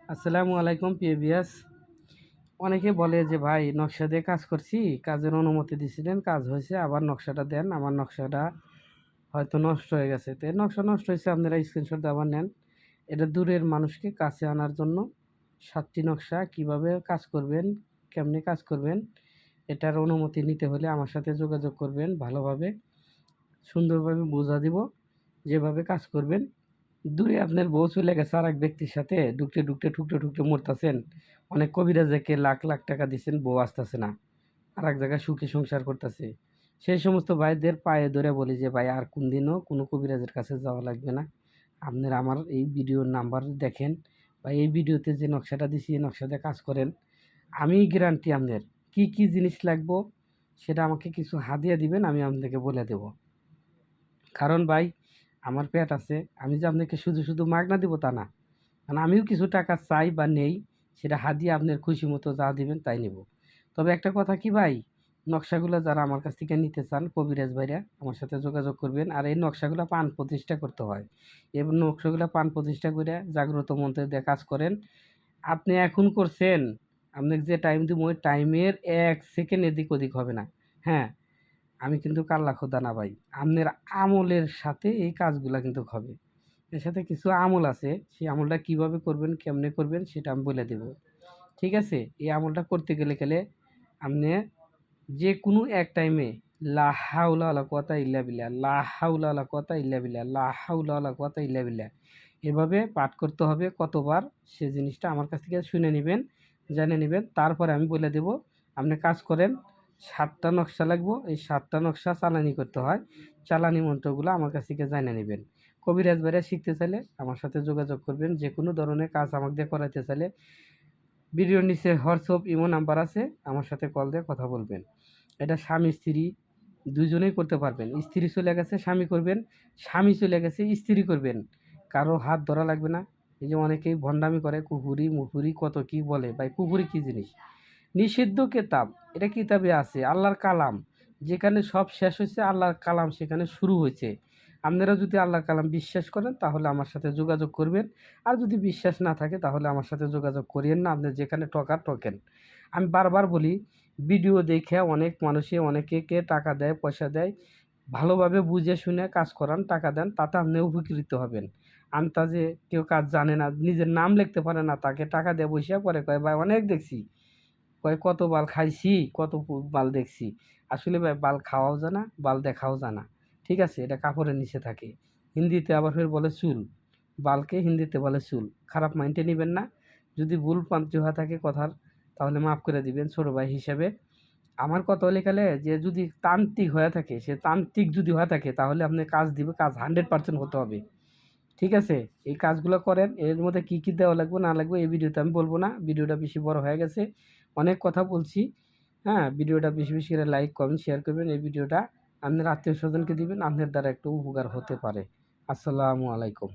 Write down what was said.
আসসালামু আলাইকুম পিএভিএস। অনেকে বলে যে ভাই নকশা দিয়ে কাজ করছি, কাজের অনুমতি দিছিলেন, কাজ হয়েছে, আবার নকশাটা দেন, আমার নকশাটা হয়তো নষ্ট হয়ে গেছে। তো এর নকশা নষ্ট হয়েছে, আপনারা স্ক্রিনশট আবার নেন। এটা দূরের মানুষকে কাছে আনার জন্য 7টি নকশা কিভাবে কাজ করবেন, কেমনে কাজ করবেন, এটার অনুমতি নিতে হলে আমার সাথে যোগাযোগ করবেন। ভালোভাবে সুন্দরভাবে বোঝা দিব যেভাবে কাজ করবেন। দূরে আপনার বউ চলে গেছে আর এক ব্যক্তির সাথে, ঢুকতে ঢুকতে ঠুকতে ঠুকতে মরতেছেন। অনেক কবিরাজকে লাখ লাখ টাকা দিচ্ছেন, বউ আসতেছে না, আর এক জায়গায় সুখী সংসার করতেছে। সেই সমস্ত ভাইদের পায়ে ধরে বলি যে ভাই আর কোনদিনও কোনো কবিরাজের কাছে যাওয়া লাগবে না। আপনারা আমার এই ভিডিওর নাম্বার দেখেন বা এই ভিডিওতে যে নকশাটা দিছি এই নকশাতে কাজ করেন। আমি গ্যারান্টি আপনার কি কি জিনিস লাগবো সেটা আমাকে কিছু হাদিয়া দিবেন, আমি আপনাকে বলে দেব। কারণ ভাই আমার পেট আছে, আমি যে আপনাকে শুধু শুধু মাগনা দিব তা না। কারণ আমিও কিছু টাকা চাই বা নেই, সেটা হাদিয়া আপনার খুশি মতো যা দিবেন তাই নেব। তবে একটা কথা কি ভাই, নকশাগুলো যারা আমার কাছ থেকে নিতে চান কবিরাজ ভাইরা আমার সাথে যোগাযোগ করবেন। আর এই নকশাগুলো পান প্রতিষ্ঠা করতে হয়, এবং নকশাগুলো পান প্রতিষ্ঠা করে জাগ্রত মন্ত্রে দিয়ে কাজ করেন। আপনি এখন করছেন, আপনাকে যে টাইম দিব ওই টাইমের 1 সেকেন্ড এদিক ওদিক হবে না। হ্যাঁ, আমি কিন্তু কাল্লা খোদা না ভাই, আপনার আমলের সাথে এই কাজগুলা কিন্তু হবে। এর সাথে কিছু আমল আছে, সেই আমলটা কিভাবে করবেন, কেমনে করবেন সেটা আমি বলে দেব। ঠিক আছে? এই আমলটা করতে গেলে আপনি যে কোনো এক টাইমে লা হাওলা ওয়ালা কুওয়াতা ইল্লা বিল্লাহ, লা হাওলা ওয়ালা কুওয়াতা ইল্লা বিল্লাহ, লা হাওলা ওয়ালা কুওয়াতা ইল্লা বিল্লাহ এভাবে পাঠ করতে হবে কতবার, সে জিনিসটা আমার কাছ থেকে শুনে নেবেন, জেনে নেবেন। তারপরে আমি বলে দেব। আপনি কাজ করেন, 7টা নকশা লাগবো, এই 7টা নকশা চালানি করতে হয়। চালানি মন্ত্রগুলো আমার কাছ থেকে জেনে নেবেন। কবিরাজ ভাইরা শিখতে চাইলে আমার সাথে যোগাযোগ করবেন। যে কোনো ধরনের কাজ আমাকে দিয়ে করাতে চাইলে ভিডিওর নিচে হোয়াটসঅ্যাপ ইমো নাম্বার আছে, আমার সাথে কল দিয়ে কথা বলবেন। এটা স্বামী স্ত্রী দুজনেই করতে পারবেন। স্ত্রী চলে গেছে স্বামী করবেন, স্বামী চলে গেছে স্ত্রী করবেন। কারো হাত ধরা লাগবে না। এই যে অনেকেই ভণ্ডামি করে, কুফুরি মুফুরি কত কি বলে। ভাই কুফুরি কী জিনিস? নিষিদ্ধ কেতাব, এটা কিতাবে আছে, আল্লাহর কালাম। যেখানে সব শেষ হয়েছে আল্লাহর কালাম সেখানে শুরু হয়েছে। আপনারা যদি আল্লাহর কালাম বিশ্বাস করেন তাহলে আমার সাথে যোগাযোগ করবেন। আর যদি বিশ্বাস না থাকে তাহলে আমার সাথে যোগাযোগ করিয়েন না। আপনি যেখানে ঠকার ঠকেন। আমি বারবার বলি, ভিডিও দেখে অনেক মানুষে অনেকে টাকা দেয়, পয়সা দেয়। ভালোভাবে বুঝে শুনে কাজ করান, টাকা দেন, তাতে আপনি উপকৃত হবেন। আন্তাজে কেউ কাজ জানে না, নিজের নাম লিখতে পারে না, তাকে টাকা দিয়ে বসে পরে কয় ভাই অনেক দেখছি, কয় কত বাল খাইছি, কত বাল দেখছি। আসলে ভাই বাল খাওয়াও জানা, বাল দেখাও জানা। ঠিক আছে? এটা কাপড়ের নিচে থাকে। হিন্দিতে আবার ফের বলে চুল, বালকে হিন্দিতে বলে চুল। খারাপ মাইন্ডে নেবেন না। যদি ভুল প্রান্তি হয়ে থাকে কথার তাহলে মাফ করে দিবেন ছোটো ভাই হিসেবে। আমার কথা হলে গেলে যে যদি তান্ত্রিক হয়ে থাকে, সে তান্ত্রিক যদি হয়ে থাকে তাহলে আপনি কাজ দিবে, কাজ 100% হতে হবে। ঠিক আছে? এই কাজগুলো করেন। এর মধ্যে কী কী দেওয়া লাগবে না লাগবে এই ভিডিওতে আমি বলবো না। ভিডিওটা বেশি বড় হয়ে গেছে। অনেক কথা বলছি। হ্যাঁ? ভিডিওটা বেশি বেশি করে লাইক, কমেন্ট, শেয়ার করবেন। এই ভিডিওটা আপনার আত্মীয়স্বজনকে দিবেন। আপনার দ্বারা একটু উপকার হতে পারে। আসসালামু আলাইকুম।